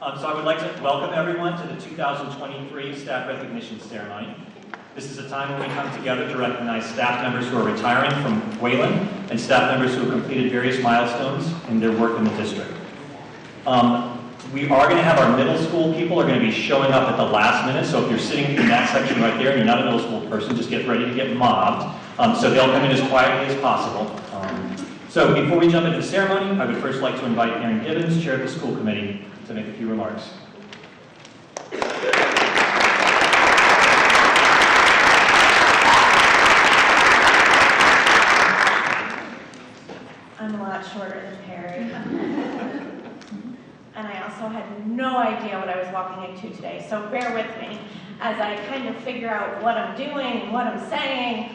So I would like to welcome everyone to the 2023 Staff Recognition Ceremony. This is a time when we come together to recognize staff members who are retiring from Wayland and staff members who have completed various milestones in their work in the district. We are going to have our middle school people are going to be showing up at the last minute, so if you're sitting in that section right there and you're not a middle school person, just get ready to get mobbed. So they'll come in as quietly as possible. So before we jump into the ceremony, I would first like to invite Aaron Gibbons, Chair of the School Committee, to make a few remarks. I'm a lot shorter than Perry. And I also had no idea what I was walking into today, so bear with me as I kind of figure out what I'm doing and what I'm saying.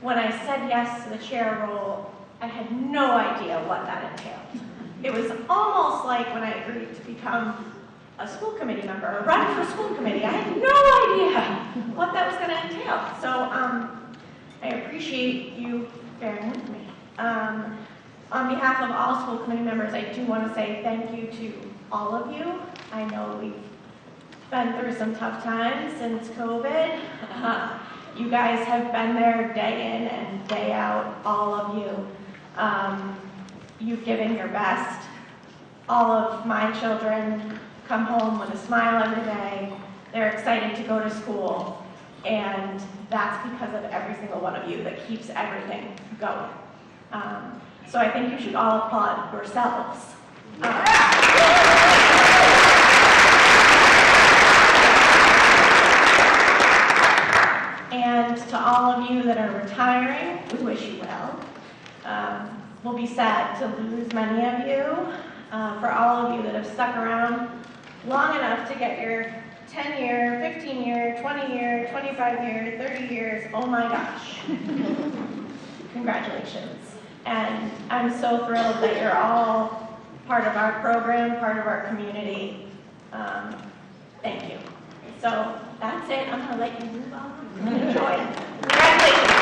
When I said yes to the chair role, I had no idea what that entailed. It was almost like when I agreed to become a school committee member or run for school committee. I had no idea what that was going to entail. So I appreciate you bearing with me. On behalf of all school committee members, I do want to say thank you to all of you. I know we've been through some tough times since COVID. You guys have been there day in and day out, all of you. You've given your best. All of my children come home with a smile every day. They're excited to go to school. And that's because of every single one of you that keeps everything going. So I think you should all applaud yourselves. And to all of you that are retiring, we wish you well. We'll be sad to lose many of you. For all of you that have stuck around long enough to get your 10-year, 15-year, 20-year, 25-year, 30 years, oh my gosh. Congratulations. And I'm so thrilled that you're all part of our program, part of our community. Thank you. So that's it. I'm going to let you move on. Enjoy. Congratulations.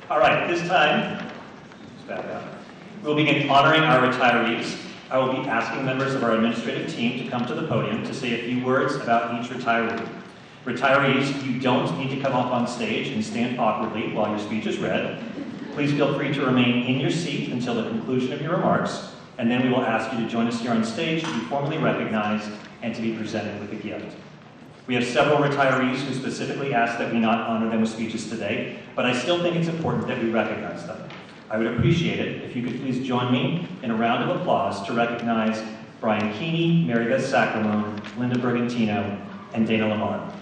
All right, at this time, let's back up. We'll begin honoring our retirees. I will be asking members of our administrative team to come to the podium to say a few words about each retiree. Retirees, you don't need to come up on stage and stand awkwardly while your speech is read. Please feel free to remain in your seat until the conclusion of your remarks, and then we will ask you to join us here on stage to be formally recognized and to be presented with a gift. We have several retirees who specifically asked that we not honor them with speeches today, but I still think it's important that we recognize them. I would appreciate it if you could please join me in a round of applause to recognize Brian Keeney, Mary Beth Sacramone, Linda Bergantino, and Dana Lamar.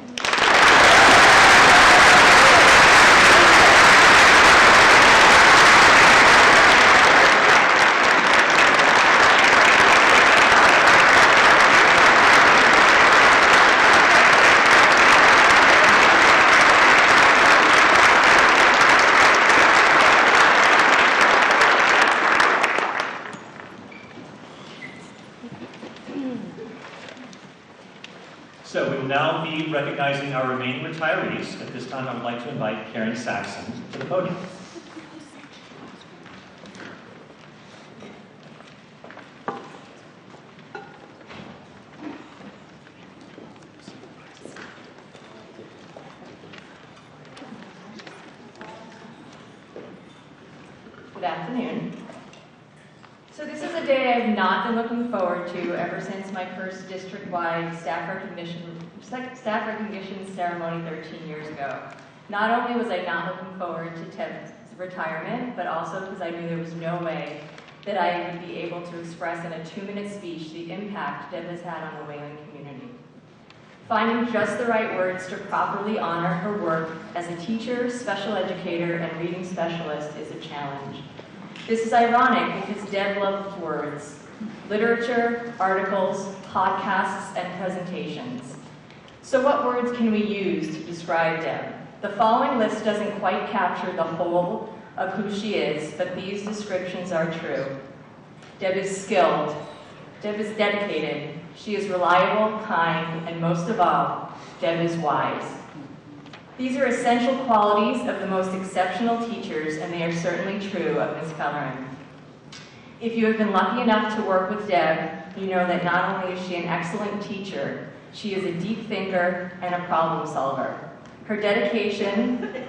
So we will now be recognizing our remaining retirees. At this time, I would like to invite Karen Saxon to the podium. Good afternoon. So this is a day I've not been looking forward to ever since my first district-wide staff recognition ceremony 13 years ago. Not only was I not looking forward to Ted's retirement, but also because I knew there was no way that I would be able to express in a 2-minute speech the impact Deb has had on the Wayland community. Finding just the right words to properly honor her work as a teacher, special educator, and reading specialist is a challenge. This is ironic because Deb loved words, literature, articles, podcasts, and presentations. So what words can we use to describe Deb? The following list doesn't quite capture the whole of who she is, but these descriptions are true. Deb is skilled. Deb is dedicated. She is reliable, kind, and most of all, Deb is wise. These are essential qualities of the most exceptional teachers, and they are certainly true of Ms. Kelleran. If you have been lucky enough to work with Deb, you know that not only is she an excellent teacher, she is a deep thinker and a problem solver. Her dedication,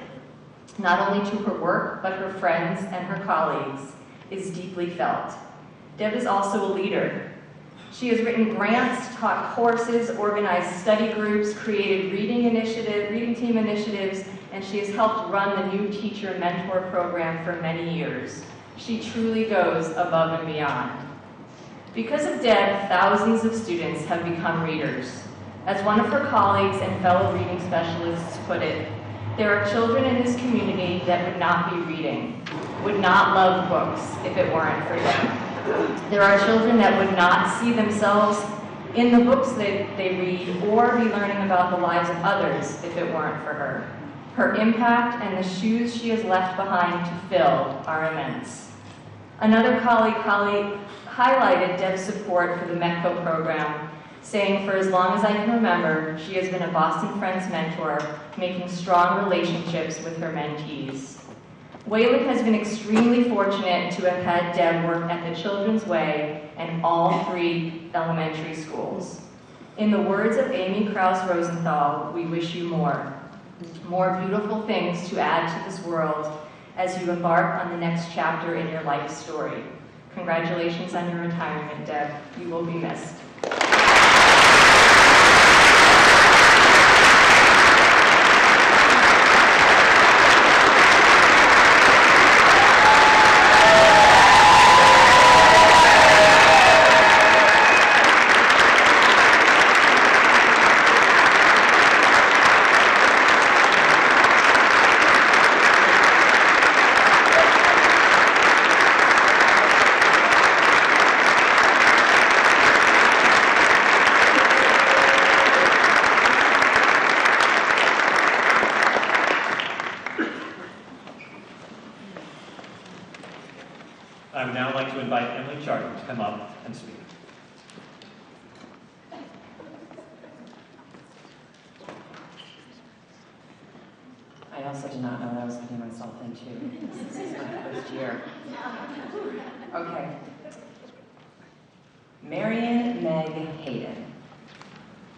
not only to her work, but her friends and her colleagues, is deeply felt. Deb is also a leader. She has written grants, taught courses, organized study groups, created reading team initiatives, and she has helped run the new teacher mentor program for many years. She truly goes above and beyond. Because of Deb, thousands of students have become readers. As one of her colleagues and fellow reading specialists put it, there are children in this community that would not be reading, would not love books if it weren't for Deb. There are children that would not see themselves in the books they read or be learning about the lives of others if it weren't for her. Her impact and the shoes she has left behind to fill are immense. Another colleague highlighted Deb's support for the METCO program, saying, "For as long as I can remember, she has been a Boston Friends mentor, making strong relationships with her mentees." Wayland has been extremely fortunate to have had Deb work at the Children's Way and all 3 elementary schools. In the words of Amy Krauss Rosenthal, we wish you more beautiful things to add to this world as you embark on the next chapter in your life story. Congratulations on your retirement, Deb. You will be missed. I would now like to invite Emily Charter to come up and speak. I also did not know what I was getting myself into. This is my first year. Okay. Marion Meg Hayden.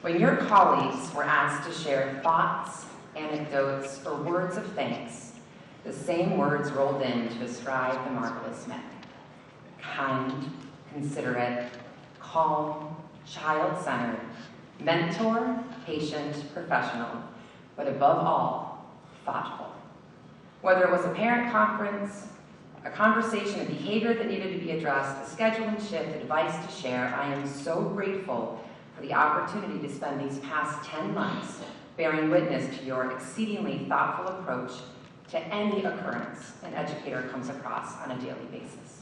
When your colleagues were asked to share thoughts, anecdotes, or words of thanks, the same words rolled in to describe the marvelous Meg. Kind, considerate, calm, child-centered, mentor, patient, professional, but above all, thoughtful. Whether it was a parent conference, a conversation, a behavior that needed to be addressed, a scheduling shift, advice to share, I am so grateful for the opportunity to spend these past 10 months bearing witness to your exceedingly thoughtful approach to any occurrence an educator comes across on a daily basis.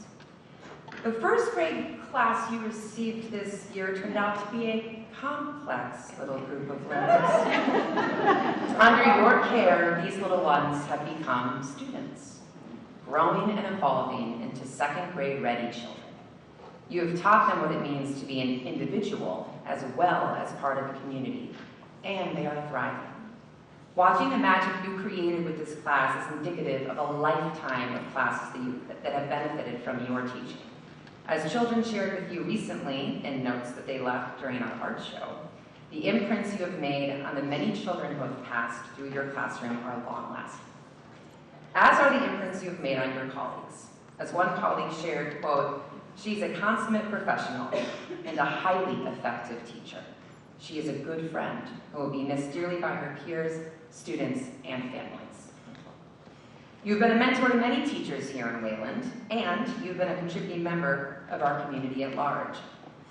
The first grade class you received this year turned out to be a complex little group of learners. Under your care, these little ones have become students, growing and evolving into second grade ready children. You have taught them what it means to be an individual as well as part of a community, and they are thriving. Watching the magic you created with this class is indicative of a lifetime of classes that have benefited from your teaching. As children shared with you recently in notes that they left during our art show, the imprints you have made on the many children who have passed through your classroom are long-lasting. As are the imprints you have made on your colleagues. As one colleague shared, quote, "She's a consummate professional and a highly effective teacher. She is a good friend who will be missed dearly by her peers, students, and families." You've been a mentor to many teachers here in Wayland, and you've been a contributing member of our community at large.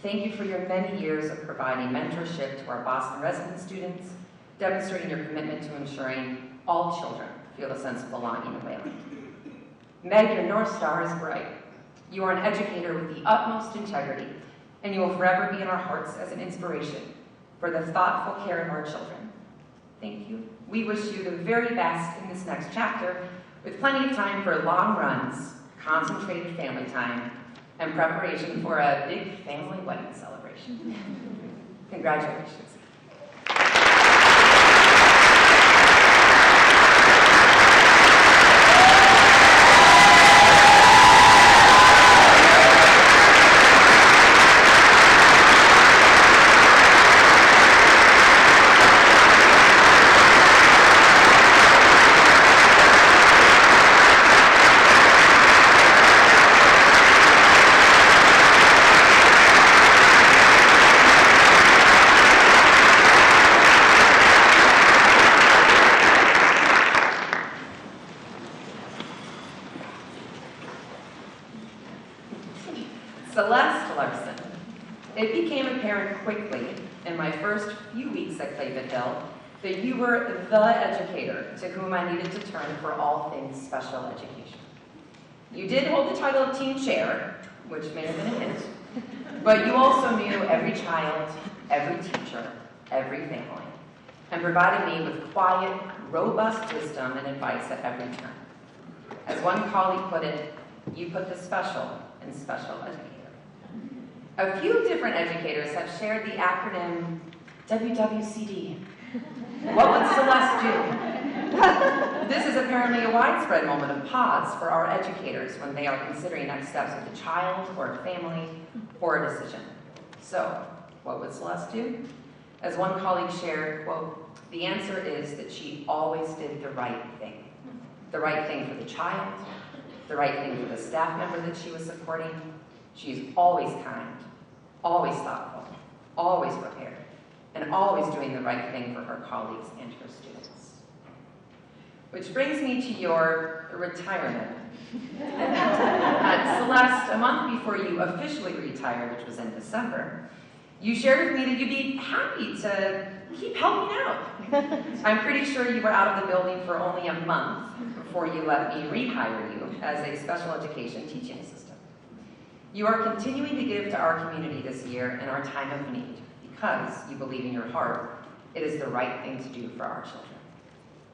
Thank you for your many years of providing mentorship to our Boston resident students, demonstrating your commitment to ensuring all children feel a sense of belonging in Wayland. Meg, your North Star is bright. You are an educator with the utmost integrity, and you will forever be in our hearts as an inspiration for the thoughtful care of our children. Thank you. We wish you the very best in this next chapter, with plenty of time for long runs, concentrated family time, and preparation for a big family wedding celebration. Congratulations. Larson. It became apparent quickly in my first few weeks at Clayton Hill that you were the educator to whom I needed to turn for all things special education. You did hold the title of team chair, which may have been a hint, but you also knew every child, every teacher, every family, and provided me with quiet, robust wisdom and advice at every turn. As one colleague put it, you put the special in special educator. A few different educators have shared the acronym WWCD. What would Celeste do? This is apparently a widespread moment of pause for our educators when they are considering next steps with a child or a family or a decision. So, what would Celeste do? As one colleague shared, quote, the answer is that she always did the right thing. The right thing for the child, the right thing for the staff member that she was supporting. She's always kind, always thoughtful, always prepared, and always doing the right thing for her colleagues and her students. Which brings me to your retirement. Celeste, a month before you officially retired, which was in December, you shared with me that you'd be happy to keep helping out. I'm pretty sure you were out of the building for only a month before you let me rehire you as a special education teaching assistant. You are continuing to give to our community this year in our time of need because you believe in your heart it is the right thing to do for our children.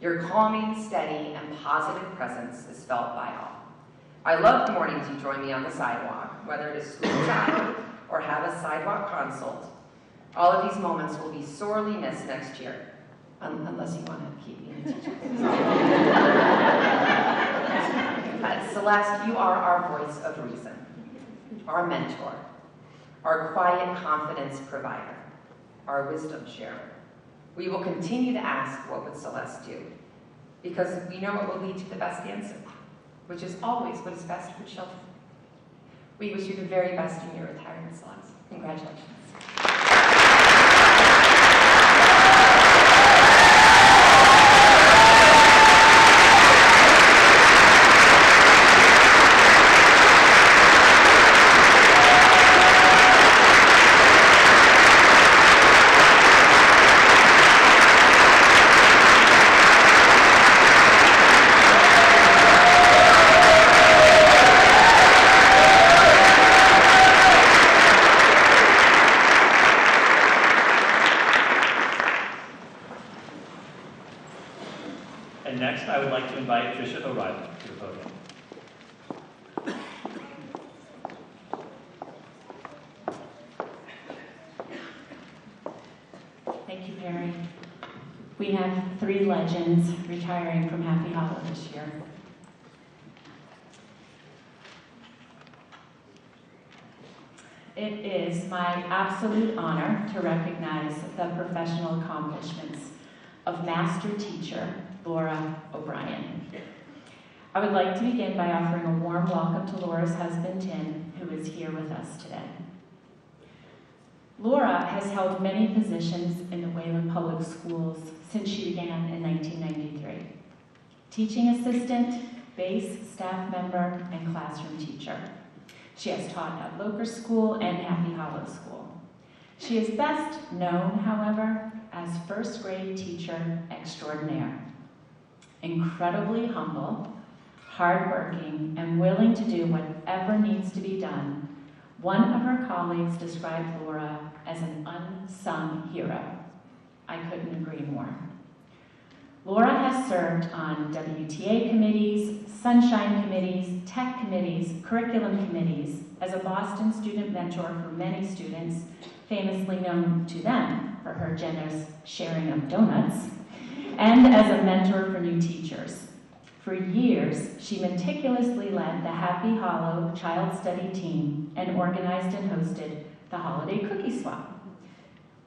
Your calming, steady, and positive presence is felt by all. I love the mornings you join me on the sidewalk, whether it is school time or have a sidewalk consult. All of these moments will be sorely missed next year, unless you want to keep me in teaching. Celeste, you are our voice of reason, our mentor, our quiet confidence provider, our wisdom sharer. We will continue to ask, what would Celeste do? Because we know it will lead to the best answer, which is always what is best for children. We wish you the very best in your retirement, Celeste. Congratulations. And next, I would like to invite Tricia O'Reilly to the podium. Thank you, Perry. We have 3 legends retiring from Happy Hollow this year. It is my absolute honor to recognize the professional accomplishments of Master Teacher Laura O'Brien. I would like to begin by offering a warm welcome to Laura's husband, Tim, who is here with us today. Laura has held many positions in the Wayland Public Schools since she began in 1993. Teaching assistant, base staff member, and classroom teacher. She has taught at Loker School and Happy Hollow School. She is best known, however, as first grade teacher extraordinaire. Incredibly humble, hardworking, and willing to do whatever needs to be done, one of her colleagues described Laura as an unsung hero. I couldn't agree more. Laura has served on WTA committees, Sunshine committees, tech committees, curriculum committees, as a Boston student mentor for many students, famously known to them for her generous sharing of donuts, and as a mentor for new teachers. For years, she meticulously led the Happy Hollow Child Study team and organized and hosted the Holiday Cookie Swap,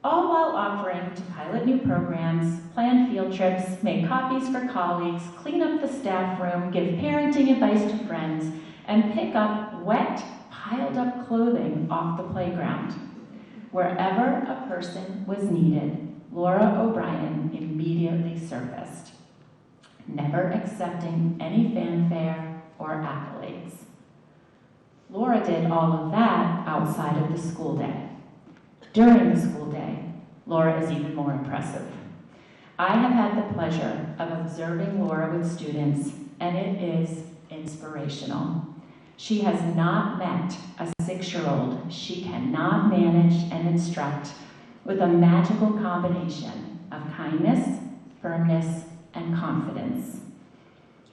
all while offering to pilot new programs, plan field trips, make copies for colleagues, clean up the staff room, give parenting advice to friends, and pick up wet, piled-up clothing off the playground. Wherever a person was needed, Laura O'Brien immediately surfaced, never accepting any fanfare or accolades. Laura did all of that outside of the school day. During the school day, Laura is even more impressive. I have had the pleasure of observing Laura with students, and it is inspirational. She has not met a 6-year-old she cannot manage and instruct with a magical combination of kindness, firmness, and confidence.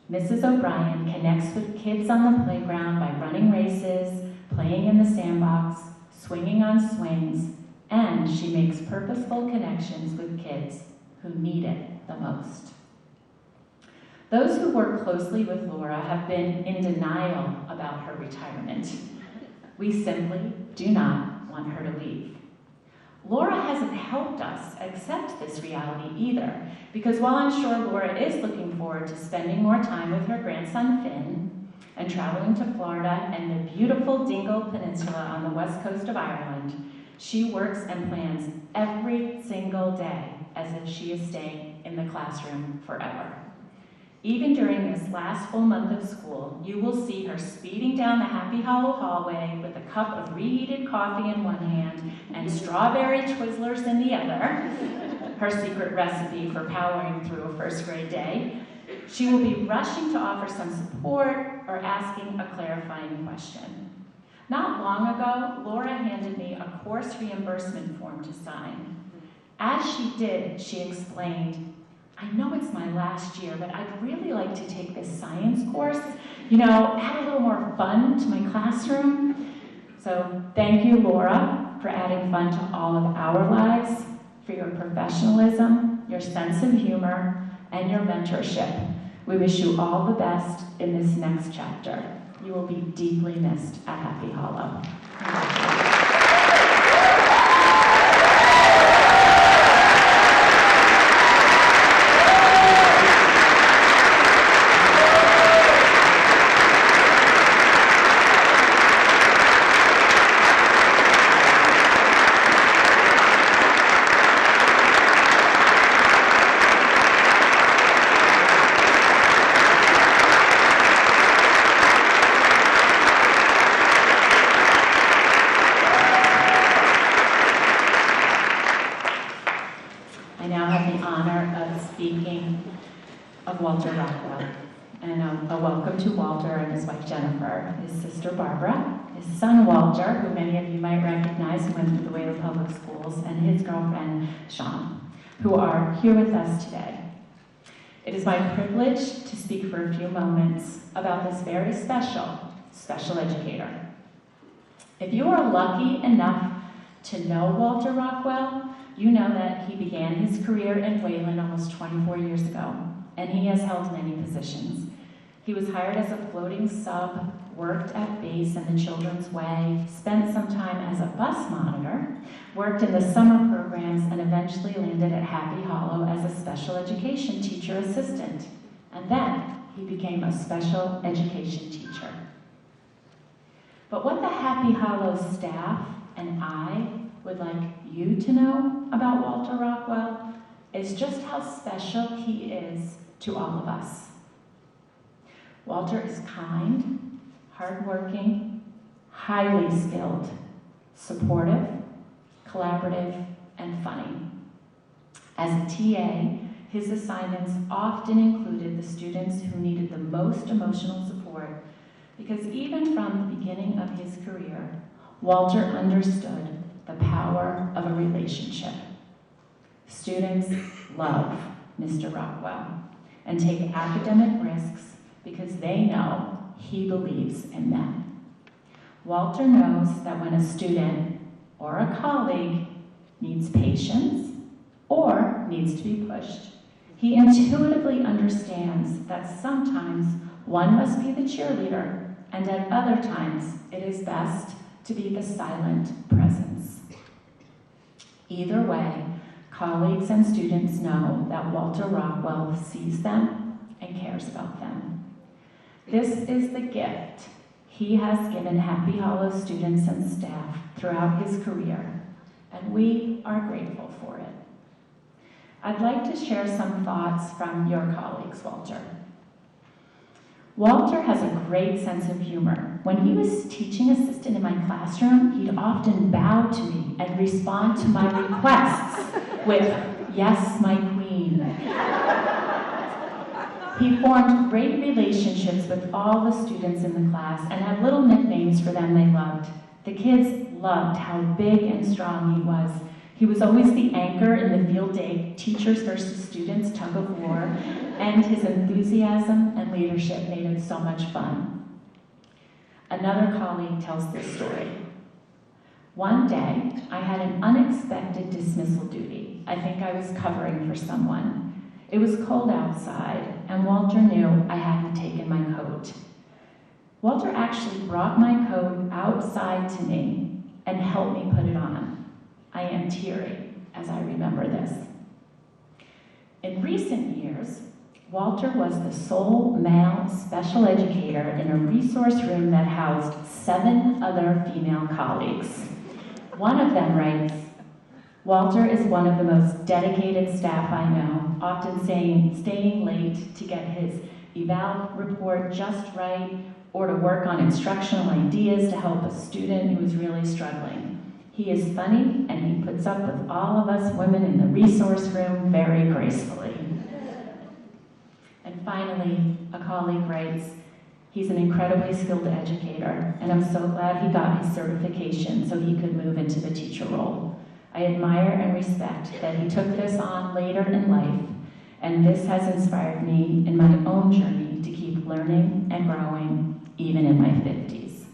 Mrs. O'Brien connects with kids on the playground by running races, playing in the sandbox, swinging on swings, and she makes purposeful connections with kids who need it the most. Those who work closely with Laura have been in denial about her retirement. We simply do not want her to leave. Laura hasn't helped us accept this reality either, because while I'm sure Laura is looking forward to spending more time with her grandson Finn and traveling to Florida and the beautiful Dingle Peninsula on the west coast of Ireland, she works and plans every single day as if she is staying in the classroom forever. Even during this last full month of school, you will see her speeding down the Happy Hollow hallway with a cup of reheated coffee in one hand and strawberry Twizzlers in the other, her secret recipe for powering through a first grade day. She will be rushing to offer some support or asking a clarifying question. Not long ago, Laura handed me a course reimbursement form to sign. As she did, she explained, "I know it's my last year, but I'd really like to take this science course, add a little more fun to my classroom." So thank you, Laura, for adding fun to all of our lives, for your professionalism, your sense of humor, and your mentorship. We wish you all the best in this next chapter. You will be deeply missed at Happy Hollow. I now have the honor of speaking of Walter Rockwell. And a welcome to Walter and his wife Jennifer, his sister Barbara, his son Walter, who many of you might recognize who went through the Wayland Public Schools, and his girlfriend Sean, who are here with us today. It is my privilege to speak for a few moments about this very special educator. If you are lucky enough to know Walter Rockwell, you know that he began his career in Wayland almost 24 years ago, and he has held many positions. He was hired as a floating sub, worked at base in the Children's Way, spent some time as a bus monitor, worked in the summer programs, and eventually landed at Happy Hollow as a special education teacher assistant. And then he became a special education teacher. But what the Happy Hollow staff and I would like you to know about Walter Rockwell is just how special he is to all of us. Walter is kind, hardworking, highly skilled, supportive, collaborative, and funny. As a TA, his assignments often included the students who needed the most emotional support, because even from the beginning of his career, Walter understood the power of a relationship. Students love Mr. Rockwell and take academic risks because they know he believes in them. Walter knows that when a student or a colleague needs patience or needs to be pushed, he intuitively understands that sometimes one must be the cheerleader, and at other times it is best to be the silent presence. Either way, colleagues and students know that Walter Rockwell sees them and cares about them. This is the gift he has given Happy Hollow students and staff throughout his career, and we are grateful for it. I'd like to share some thoughts from your colleagues, Walter. Walter has a great sense of humor, when he was teaching assistant in my classroom, he'd often bow to me and respond to my requests with, "Yes, my queen." He formed great relationships with all the students in the class and had little nicknames for them they loved. The kids loved how big and strong he was. He was always the anchor in the field day teachers versus students tug of war, and his enthusiasm and leadership made it so much fun. Another colleague tells this story. One day, I had an unexpected dismissal duty. I think I was covering for someone. It was cold outside, and Walter knew I hadn't taken my coat. Walter actually brought my coat outside to me and helped me put it on. I am teary as I remember this. In recent years, Walter was the sole male special educator in a resource room that housed 7 other female colleagues. One of them writes, "Walter is one of the most dedicated staff I know, often staying late to get his eval report just right or to work on instructional ideas to help a student who is really struggling. He is funny and he puts up with all of us women in the resource room very gracefully." And finally, a colleague writes, "He's an incredibly skilled educator, and I'm so glad he got his certification so he could move into the teacher role. I admire and respect that he took this on later in life, and this has inspired me in my own journey to keep learning and growing, even in my 50s.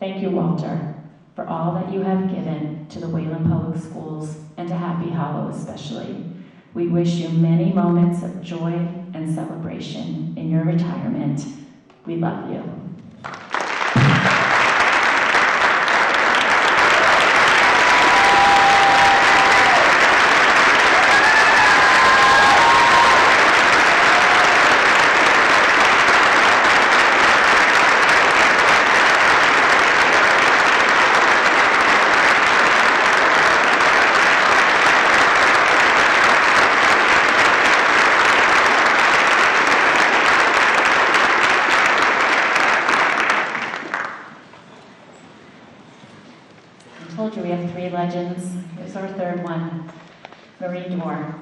Thank you, Walter, for all that you have given to the Wayland Public Schools and to Happy Hollow especially. We wish you many moments of joy and celebration in your retirement. We love you." I told you we have 3 legends. Here's our third one, Marie Dorr.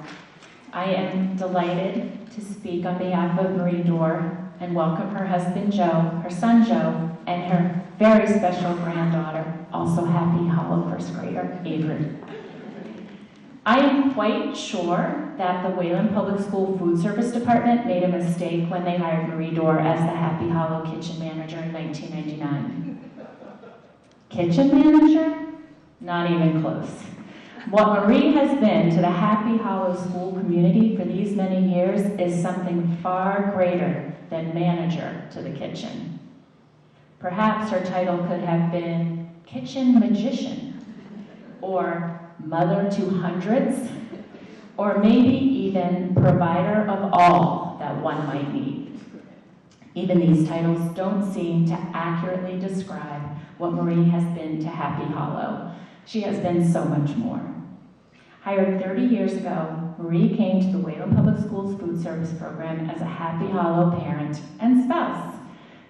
I am delighted to speak on behalf of Marie Dorr and welcome her husband Joe, her son Joe, and her very special granddaughter, also Happy Hollow first grader, Avery. I am quite sure that the Wayland Public School Food Service Department made a mistake when they hired Marie Dorr as the Happy Hollow kitchen manager in 1999. Kitchen manager? Not even close. What Marie has been to the Happy Hollow school community for these many years is something far greater than manager to the kitchen. Perhaps her title could have been kitchen magician, or mother to hundreds, or maybe even provider of all that one might need. Even these titles don't seem to accurately describe what Marie has been to Happy Hollow. She has been so much more. Hired 30 years ago, Marie came to the Wayland Public Schools Food Service Program as a Happy Hollow parent and spouse.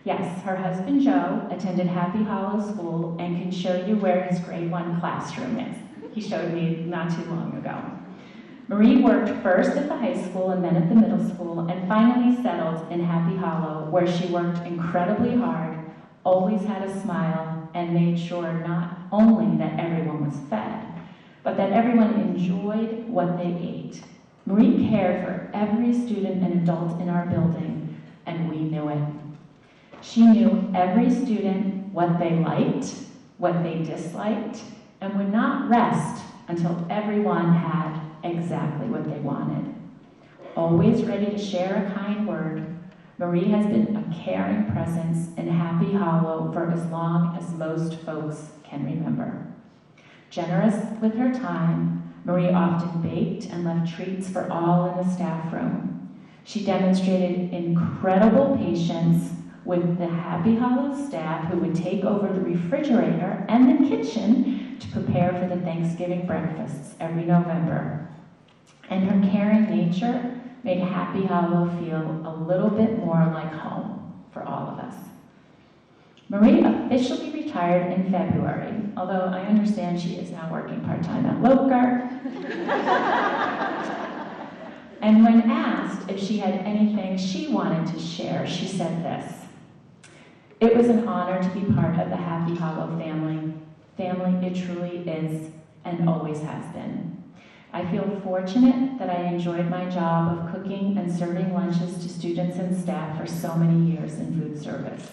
Yes, her husband Joe attended Happy Hollow School and can show you where his grade 1 classroom is. He showed me not too long ago. Marie worked first at the high school and then at the middle school and finally settled in Happy Hollow, where she worked incredibly hard, always had a smile, and made sure not only that everyone was fed, but that everyone enjoyed what they ate. Marie cared for every student and adult in our building, and we knew it. She knew every student, what they liked, what they disliked, and would not rest until everyone had exactly what they wanted. Always ready to share a kind word, Marie has been a caring presence in Happy Hollow for as long as most folks can remember. Generous with her time, Marie often baked and left treats for all in the staff room. She demonstrated incredible patience with the Happy Hollow staff who would take over the refrigerator and the kitchen to prepare for the Thanksgiving breakfasts every November. And her caring nature made Happy Hollow feel a little bit more like home for all of us. Marie officially retired in February, although I understand she is now working part-time at Loker. And when asked if she had anything she wanted to share, she said this: "It was an honor to be part of the Happy Hollow family. Family it truly is and always has been. I feel fortunate that I enjoyed my job of cooking and serving lunches to students and staff for so many years in food service.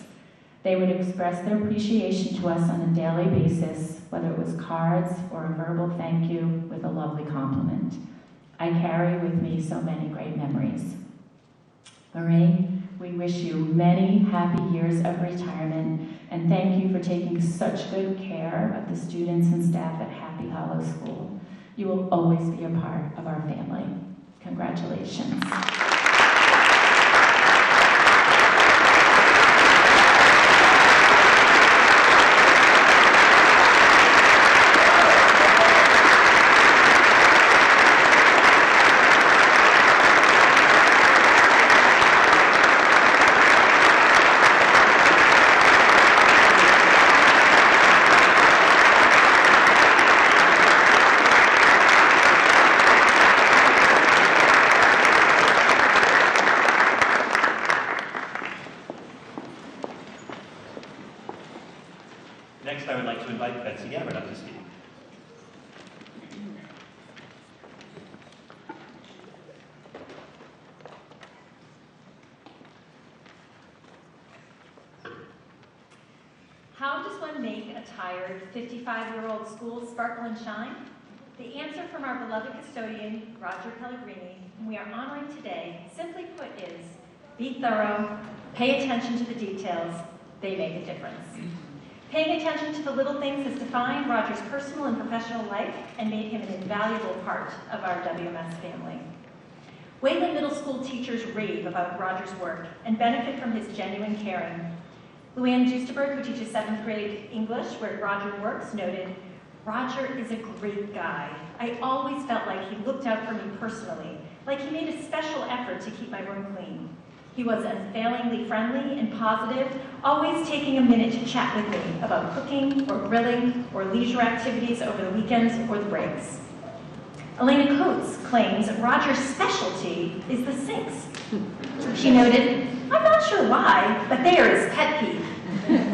They would express their appreciation to us on a daily basis, whether it was cards or a verbal thank you with a lovely compliment. I carry with me so many great memories." Marie, we wish you many happy years of retirement, and thank you for taking such good care of the students and staff at Happy Hollow School. You will always be a part of our family. Congratulations. Next, I would like to invite Betsy Gabbard up to speak. How does one make a tired 55-year-old school sparkle and shine? The answer from our beloved custodian, Roger Pellegrini, whom we are honoring today, simply put is, be thorough, pay attention to the details, they make a difference. Paying attention to the little things has defined Roger's personal and professional life and made him an invaluable part of our WMS family. Wayland Middle School teachers rave about Roger's work and benefit from his genuine caring. Luann Justerberg, who teaches 7th grade English, where Roger works, noted, "Roger is a great guy. I always felt like he looked out for me personally, like he made a special effort to keep my room clean. He was unfailingly friendly and positive, always taking a minute to chat with me about cooking or grilling or leisure activities over the weekends or the breaks." Elena Coates claims Roger's specialty is the sinks. She noted, "I'm not sure why, but they are his pet peeve.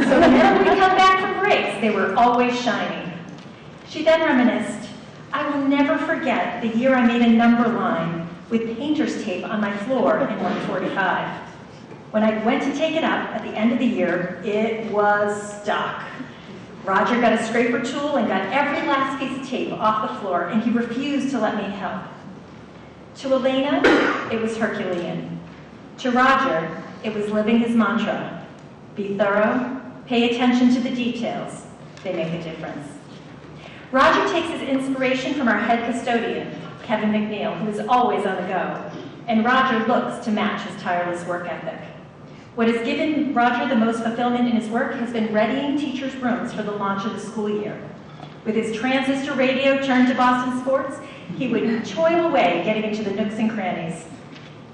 So whenever we come back from breaks, they were always shiny." She then reminisced, "I will never forget the year I made a number line with painter's tape on my floor in 145. When I went to take it up at the end of the year, it was stuck. Roger got a scraper tool and got every last piece of tape off the floor, and he refused to let me help." To Elena, it was Herculean. To Roger, it was living his mantra: be thorough, pay attention to the details, they make a difference. Roger takes his inspiration from our head custodian, Kevin McNeil, who is always on the go, and Roger looks to match his tireless work ethic. What has given Roger the most fulfillment in his work has been readying teachers' rooms for the launch of the school year. With his transistor radio turned to Boston sports, he would toil away getting into the nooks and crannies.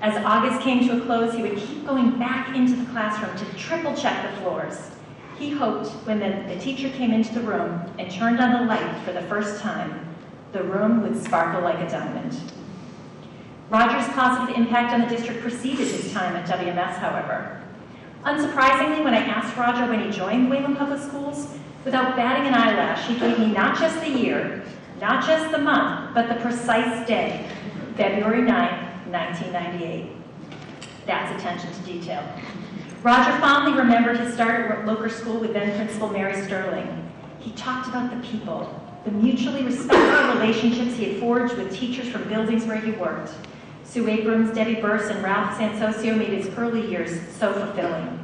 As August came to a close, he would keep going back into the classroom to triple check the floors. He hoped when the teacher came into the room and turned on the light for the first time, the room would sparkle like a diamond. Roger's positive impact on the district preceded his time at WMS, however. Unsurprisingly, when I asked Roger when he joined Wayland Public Schools, without batting an eyelash, he gave me not just the year, not just the month, but the precise day, February 9, 1998. That's attention to detail. Roger fondly remembered his start at Loker School with then Principal Mary Sterling. He talked about the people, the mutually respectful relationships he had forged with teachers from buildings where he worked. Sue Abrams, Debbie Burse, and Ralph Sansocio made his early years so fulfilling.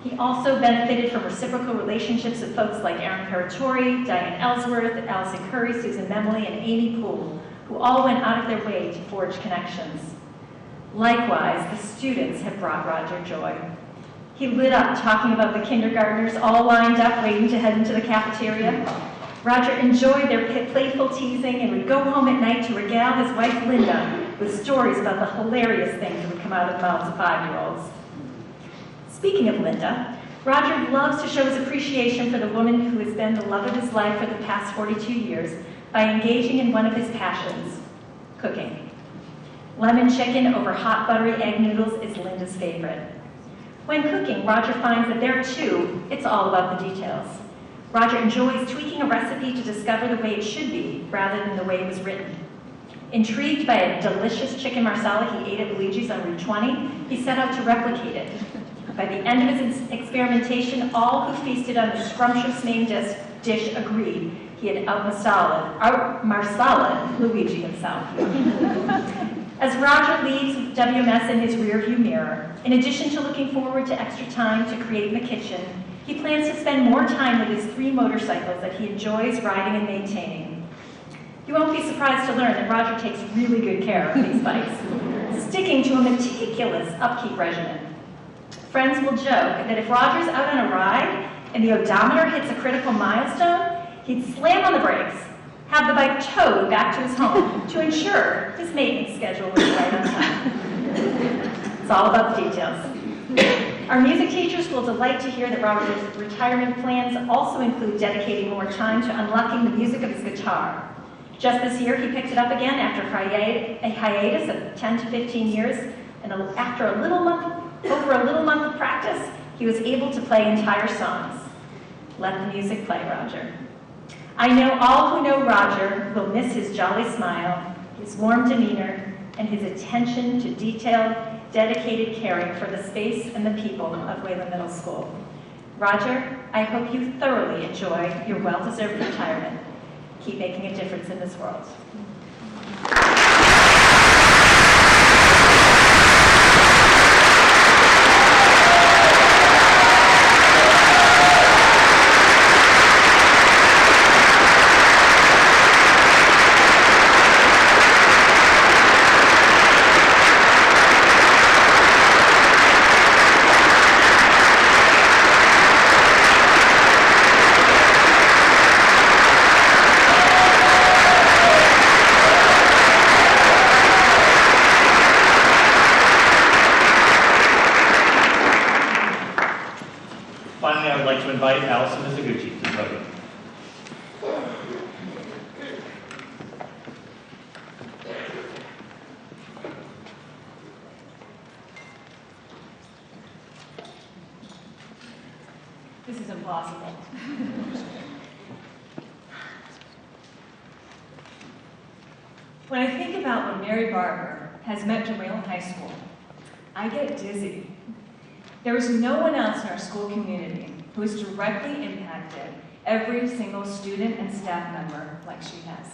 He also benefited from reciprocal relationships with folks like Aaron Paratori, Diane Ellsworth, Allison Curry, Susan Memley, and Amy Poole, who all went out of their way to forge connections. Likewise, the students have brought Roger joy. He lit up talking about the kindergartners all lined up waiting to head into the cafeteria. Roger enjoyed their playful teasing and would go home at night to regale his wife Linda with stories about the hilarious things that would come out of the mouths of 5-year-olds. Speaking of Linda, Roger loves to show his appreciation for the woman who has been the love of his life for the past 42 years by engaging in one of his passions, cooking. Lemon chicken over hot buttery egg noodles is Linda's favorite. When cooking, Roger finds that there too, it's all about the details. Roger enjoys tweaking a recipe to discover the way it should be rather than the way it was written. Intrigued by a delicious chicken marsala he ate at Luigi's on Route 20, he set out to replicate it. By the end of his experimentation, all who feasted on the scrumptious main dish agreed he had out-marsaled Luigi himself. As Roger leaves WMS in his rearview mirror, in addition to looking forward to extra time to create in the kitchen, he plans to spend more time with his 3 motorcycles that he enjoys riding and maintaining. You won't be surprised to learn that Roger takes really good care of these bikes, sticking to a meticulous upkeep regimen. Friends will joke that if Roger's out on a ride and the odometer hits a critical milestone, he'd slam on the brakes, have the bike towed back to his home to ensure his maintenance schedule was right on time. It's all about the details. Our music teachers will delight to hear that Roger's retirement plans also include dedicating more time to unlocking the music of his guitar. Just this year, he picked it up again after a hiatus of 10 to 15 years, and after over a little month of practice, he was able to play entire songs. Let the music play, Roger. I know all who know Roger will miss his jolly smile, his warm demeanor, and his attention to detailed, dedicated caring for the space and the people of Wayland Middle School. Roger, I hope you thoroughly enjoy your well-deserved retirement. Keep making a difference in this world. Finally, I would like to invite Allison Mizuguchi to the podium. This is impossible. When I think about what Mary Barber has meant to Wayland High School, I get dizzy. There is no one else in our school community who has directly impacted every single student and staff member like she has.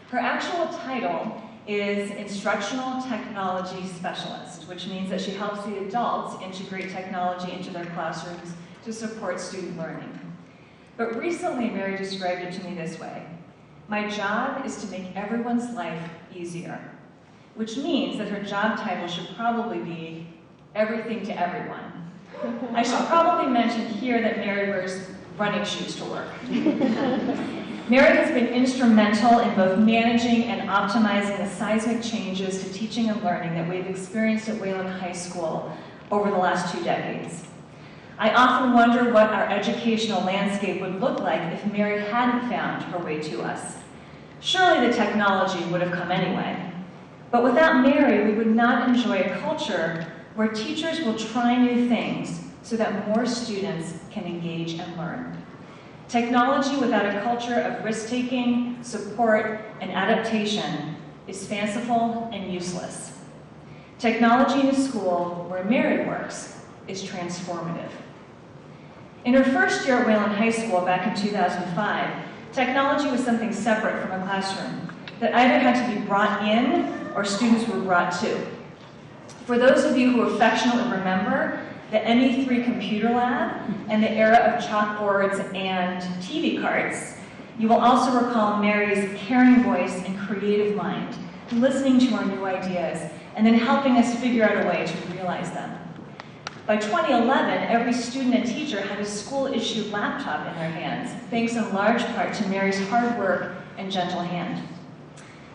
Her actual title is Instructional Technology Specialist, which means that she helps the adults integrate technology into their classrooms to support student learning. But recently, Mary described it to me this way: my job is to make everyone's life easier, which means that her job title should probably be Everything to Everyone. I should probably mention here that Mary wears running shoes to work. Mary has been instrumental in both managing and optimizing the seismic changes to teaching and learning that we've experienced at Wayland High School over the last 2 decades. I often wonder what our educational landscape would look like if Mary hadn't found her way to us. Surely the technology would have come anyway. But without Mary, we would not enjoy a culture where teachers will try new things so that more students can engage and learn. Technology without a culture of risk-taking, support, and adaptation is fanciful and useless. Technology in a school where Mary works is transformative. In her first year at Wayland High School back in 2005, technology was something separate from a classroom that either had to be brought in or students were brought to. For those of you who affectionately remember the ME3 computer lab and the era of chalkboards and TV cards, you will also recall Mary's caring voice and creative mind, listening to our new ideas and then helping us figure out a way to realize them. By 2011, every student and teacher had a school-issued laptop in their hands, thanks in large part to Mary's hard work and gentle hand.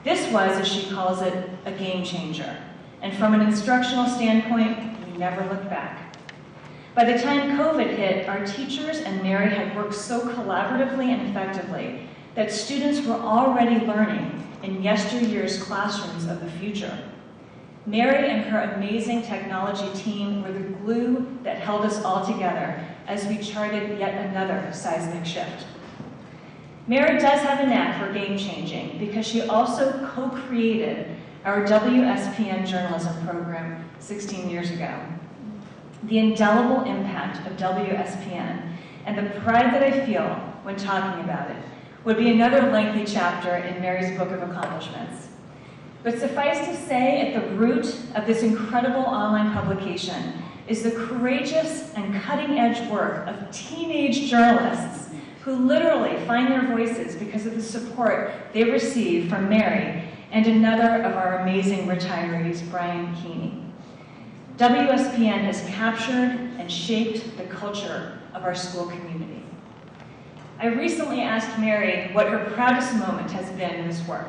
This was, as she calls it, a game changer. And from an instructional standpoint, we never looked back. By the time COVID hit, our teachers and Mary had worked so collaboratively and effectively that students were already learning in yesteryear's classrooms of the future. Mary and her amazing technology team were the glue that held us all together as we charted yet another seismic shift. Mary does have a knack for game-changing because she also co-created our WSPN journalism program 16 years ago. The indelible impact of WSPN and the pride that I feel when talking about it would be another lengthy chapter in Mary's book of accomplishments. But suffice to say, at the root of this incredible online publication is the courageous and cutting-edge work of teenage journalists who literally find their voices because of the support they receive from Mary and another of our amazing retirees, Brian Keeney. WSPN has captured and shaped the culture of our school community. I recently asked Mary what her proudest moment has been in this work,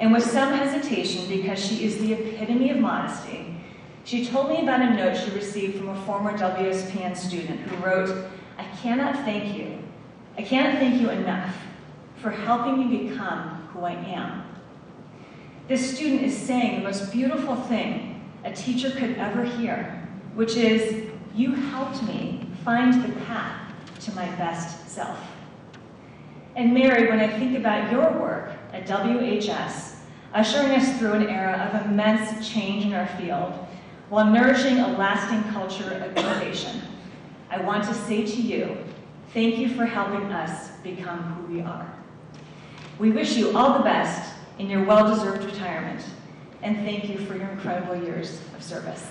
and with some hesitation because she is the epitome of modesty, she told me about a note she received from a former WSPN student who wrote, I cannot thank you enough for helping me become who I am. This student is saying the most beautiful thing a teacher could ever hear, which is, you helped me find the path to my best self. And Mary, when I think about your work at WHS, ushering us through an era of immense change in our field, while nourishing a lasting culture of innovation, I want to say to you, thank you for helping us become who we are. We wish you all the best in your well-deserved retirement, and thank you for your incredible years of service.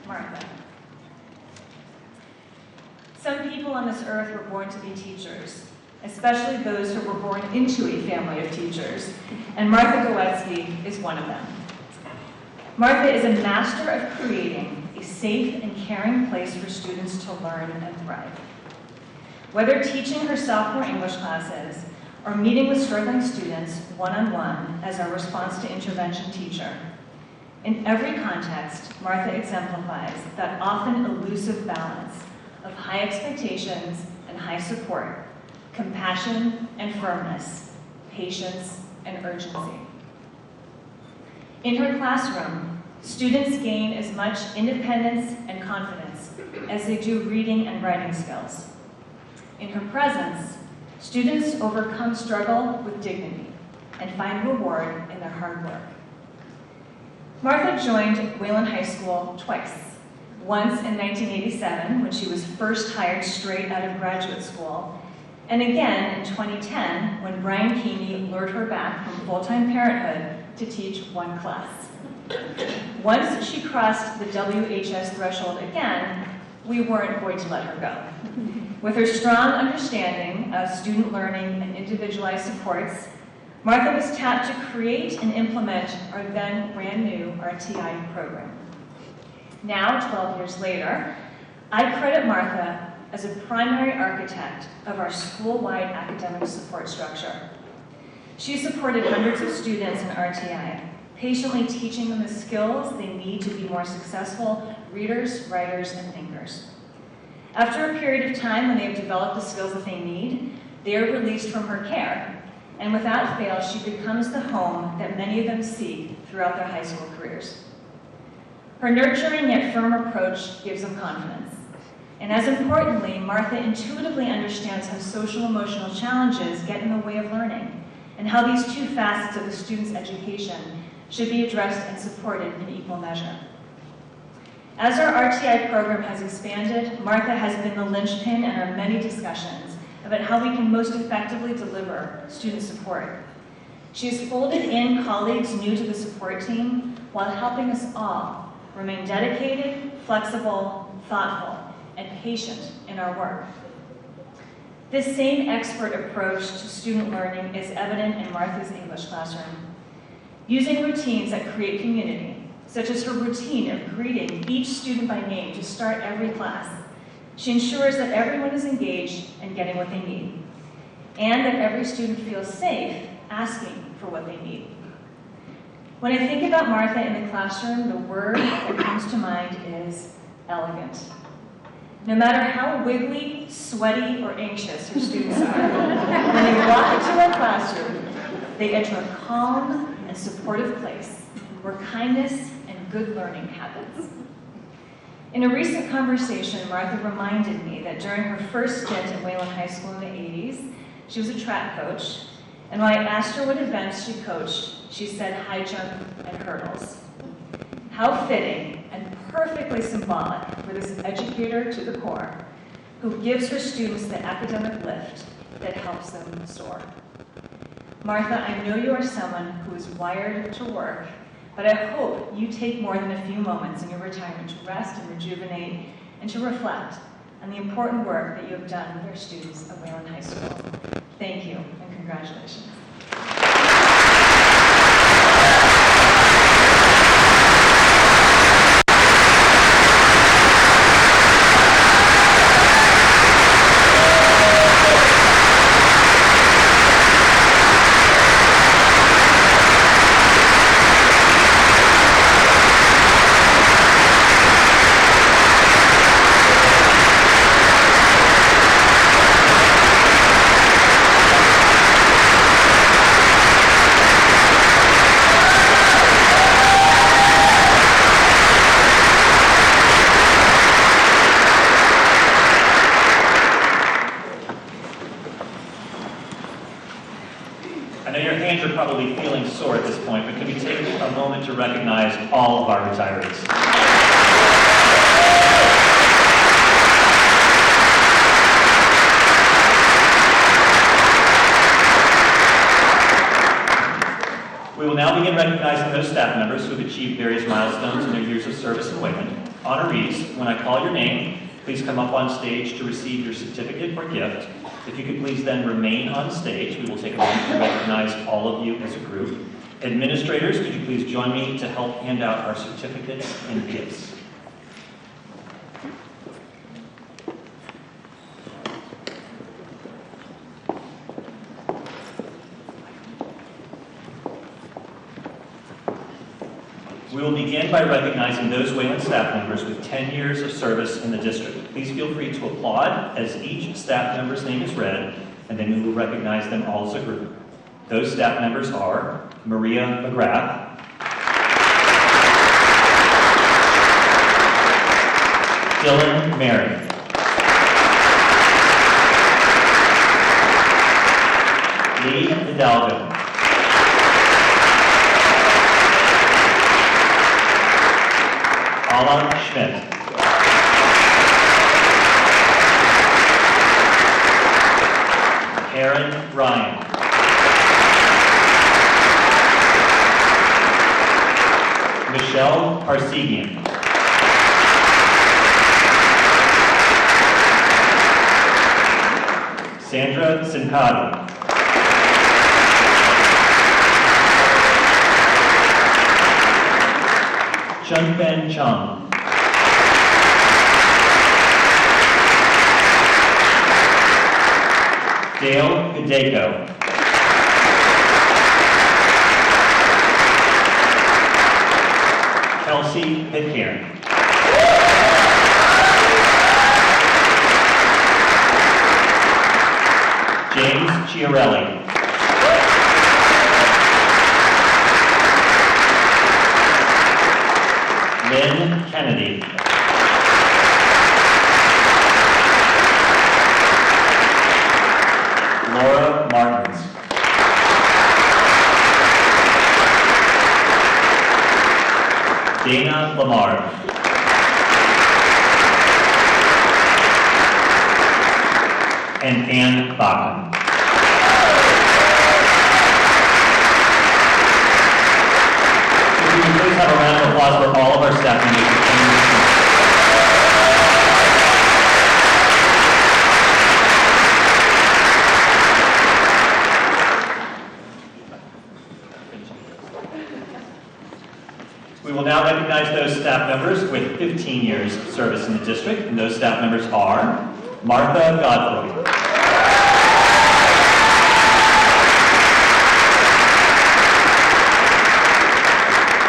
Martha. Some people on this earth were born to be teachers, especially those who were born into a family of teachers, and Martha Goetzky is one of them. Martha is a master of creating a safe and caring place for students to learn and thrive. Whether teaching her sophomore English classes or meeting with struggling students one-on-one as our response to intervention teacher, in every context, Martha exemplifies that often elusive balance of high expectations and high support, compassion and firmness, patience and urgency. In her classroom, students gain as much independence and confidence as they do reading and writing skills. In her presence, students overcome struggle with dignity and find reward in their hard work. Martha joined Wayland High School twice, once in 1987 when she was first hired straight out of graduate school, and again in 2010 when Brian Keeney lured her back from full-time parenthood to teach one class. Once she crossed the WHS threshold again, we weren't going to let her go. With her strong understanding of student learning and individualized supports, Martha was tapped to create and implement our then brand new RTI program. Now, 12 years later, I credit Martha as a primary architect of our school-wide academic support structure. She supported hundreds of students in RTI, patiently teaching them the skills they need to be more successful readers, writers, and thinkers. After a period of time when they have developed the skills that they need, they are released from her care, and without fail, she becomes the home that many of them seek throughout their high school careers. Her nurturing yet firm approach gives them confidence. And as importantly, Martha intuitively understands how social emotional challenges get in the way of learning, and how these two facets of a student's education should be addressed and supported in equal measure. As our RTI program has expanded, Martha has been the linchpin in our many discussions about how we can most effectively deliver student support. She has folded in colleagues new to the support team while helping us all remain dedicated, flexible, thoughtful, and patient in our work. This same expert approach to student learning is evident in Martha's English classroom. Using routines that create community, such as her routine of greeting each student by name to start every class, she ensures that everyone is engaged and getting what they need, and that every student feels safe asking for what they need. When I think about Martha in the classroom, the word that comes to mind is elegant. No matter how wiggly, sweaty, or anxious her students are, when they walk into our classroom, they enter a calm and supportive place where kindness and good learning happens. In a recent conversation, Martha reminded me that during her first stint at Wayland High School in the 80s, she was a track coach, and when I asked her what events she coached, she said high jump and hurdles. How fitting and perfectly symbolic for this educator to the core, who gives her students the academic lift that helps them soar. Martha, I know you are someone who is wired to work, but I hope you take more than a few moments in your retirement to rest and rejuvenate and to reflect on the important work that you have done with our students at Wayland High School. Thank you and congratulations. I know your hands are probably feeling sore at this point, but can we take a moment to recognize all of our retirees? We will now begin recognizing those staff members who have achieved various milestones in their years of service in Wayland. Honorees, when I call your name, please come up on stage to receive your certificate or gift. If you could please then remain on stage, we will take a moment to recognize all of you as a group. Administrators, could you please join me to help hand out our certificates and gifts? We will begin by recognizing those Wayland staff members with 10 years of service in the district. Please feel free to applaud as each staff member's name is read, and then we will recognize them all as a group. Those staff members are Maria McGrath, Dylan Mary, Lee Hidalgo, Alan Schmidt, Aaron Ryan, Michelle Parsegian, Sandra Sincado, Chun-Ben Chung, Dale Hideko, Kelsey Pitcairn, James Chiarelli, Lynn Kennedy. Laura Martins. Dana Lamar. And Ann Bachman. If we can please have a round of applause for all of our staff members for attending this meeting. We will now recognize those staff members with 15 years of service in the district, and those staff members are Martha Godfrey,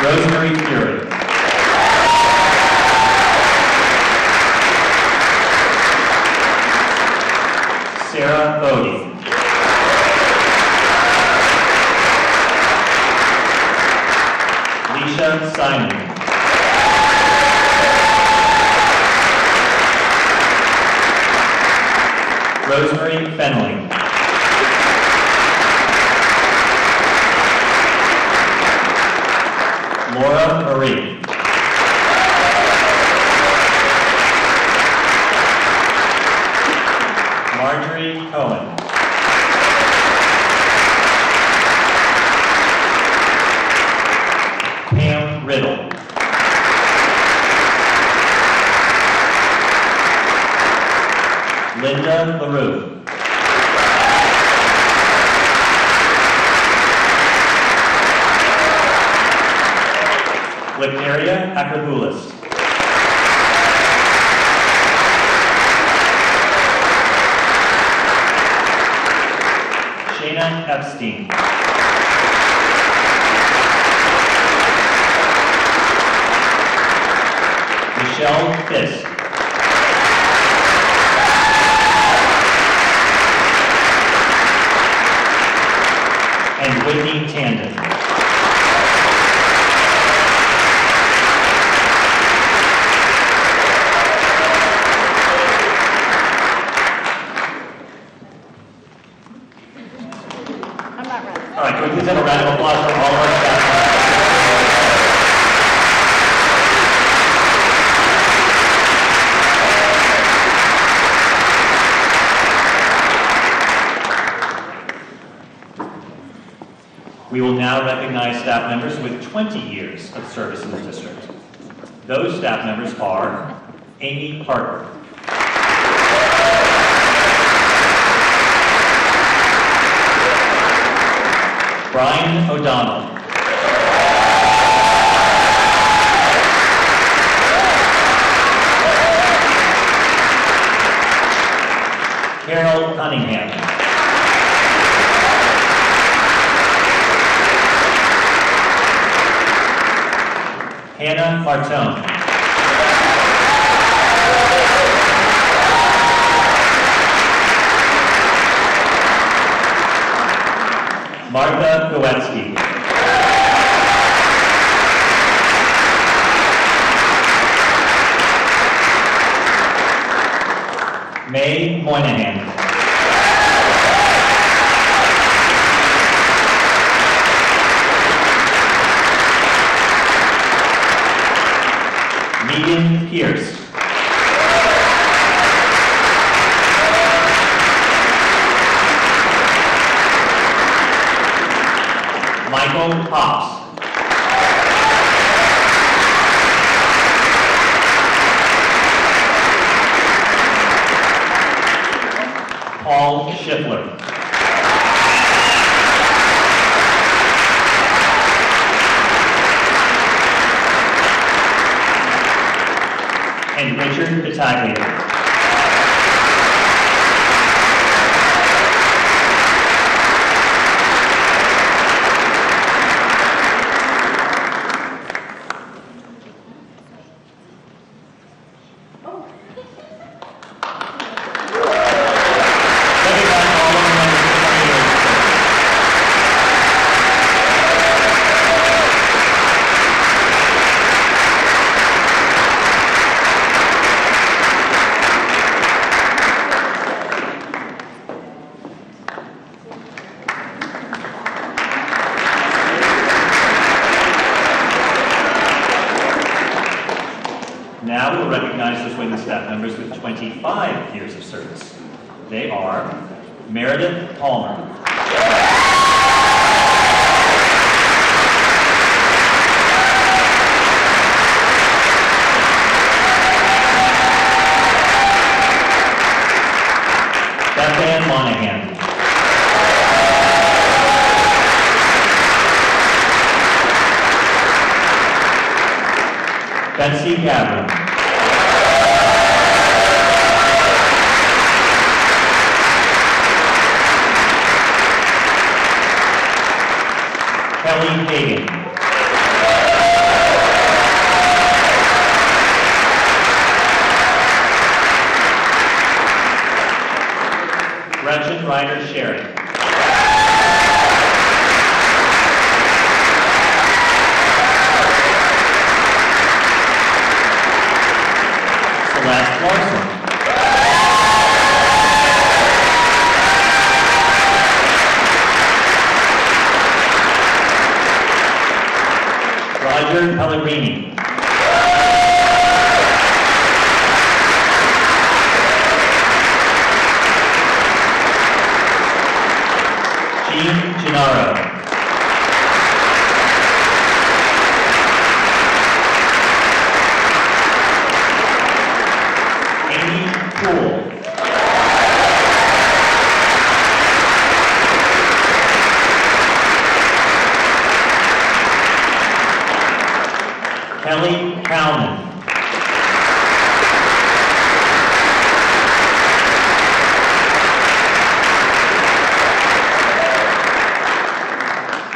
Rosemary Fury, Sarah Bodie, Alicia Simon, Rosemary Fenley, Laura Marie, Marjorie Cohen, Pam Riddle, Linda LaRue, Victoria Akraboulis, Shayna Epstein, Michelle Fisk, and Whitney Tandon. All right, can we please have a round of applause for all of our staff? We will now recognize staff members with 20 years of service in the district. Those staff members are Amy Parker, Brian O'Donnell, Carol Cunningham, Hannah Martone, Martha Gowetsky, May Moynihan, Megan Pierce, Michael Hobbs, Paul Schiffler, and Richard Battaglia. staff members with 25 years of service. They are Meredith Palmer, Beth-Ann Monahan, Betsy Gavin, Kelly Hagan, Gretchen Ryder Sherry, Celeste Larson, Roger Pellegrini, Jean Gennaro, Amy Poole, Kelly Cowman,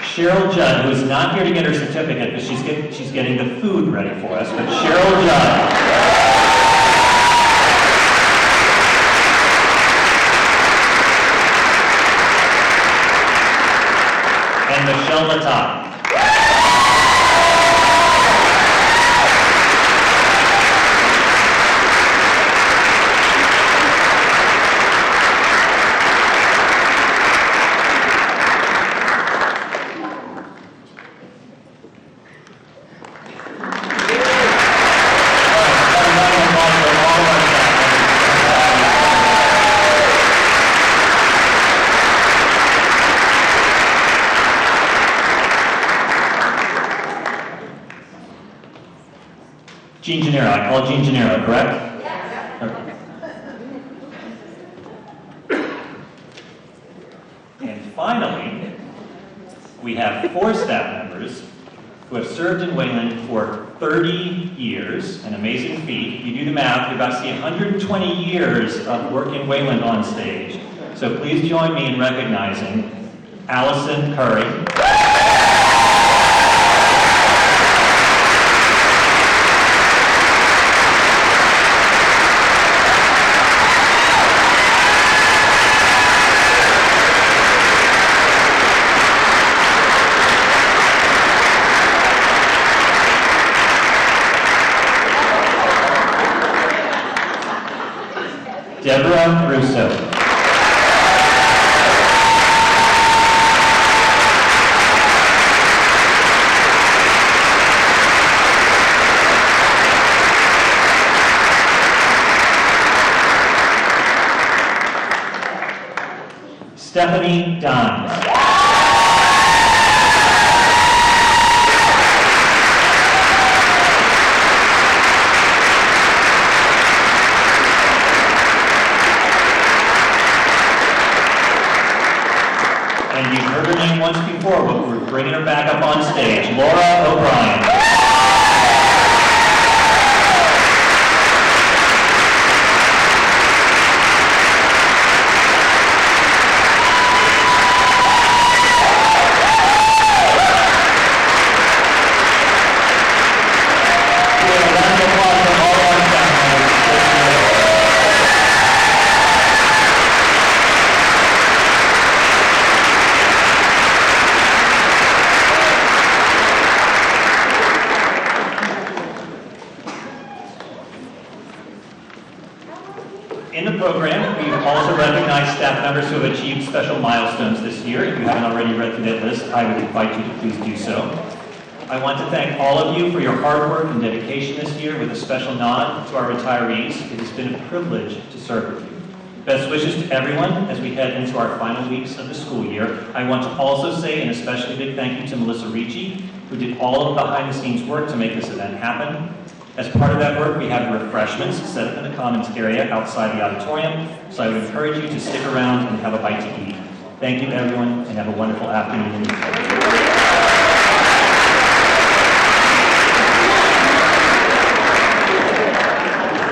Cheryl Judd, who is not here to get her certificate, but she's getting the food ready for us, but Cheryl Judd. And Michelle Latat. Jean Gennaro, I call Jean Gennaro, correct? Yes. Okay. And finally, we have 4 staff members who have served in Wayland for 30 years, an amazing feat. If you do the math, you're about to see 120 years of work in Wayland on stage. So please join me in recognizing Allison Curry, Deborah Russo, Stephanie Dines, and you've heard her name once before, but we're bringing her back up on stage, Laura O'Brien. In the program, we've also recognized staff members who have achieved special milestones this year. If you haven't already read through that list, I would invite you to please do so. I want to thank all of you for your hard work and dedication this year with a special nod to our retirees. It has been a privilege to serve with you. Best wishes to everyone as we head into our final weeks of the school year. I want to also say an especially big thank you to Melissa Ricci, who did all of the behind-the-scenes work to make this event happen. As part of that work, we have refreshments set up in the commons area outside the auditorium, so I would encourage you to stick around and have a bite to eat. Thank you, everyone, and have a wonderful afternoon and evening.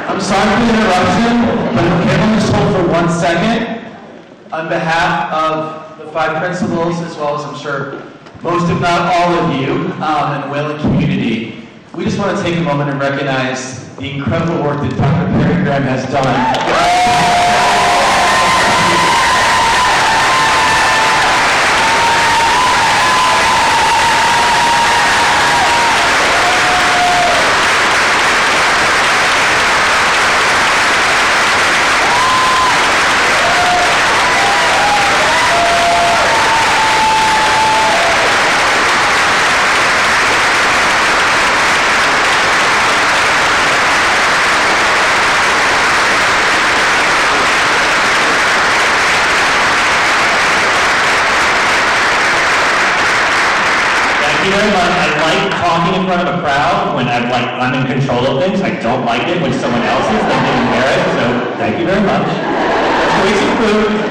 I'm sorry for the interruption, but if we can only just hold for 1 second, on behalf of the 5 principals, as well as I'm sure most, if not all of you, in the Wayland community, we just want to take a moment and recognize the incredible work that Dr. Perry Graham has done. Thank you very much. I like talking in front of a crowd when I'm in control of things. I don't like it when someone else is. They get embarrassed. So thank you very much. Let's go eat some food.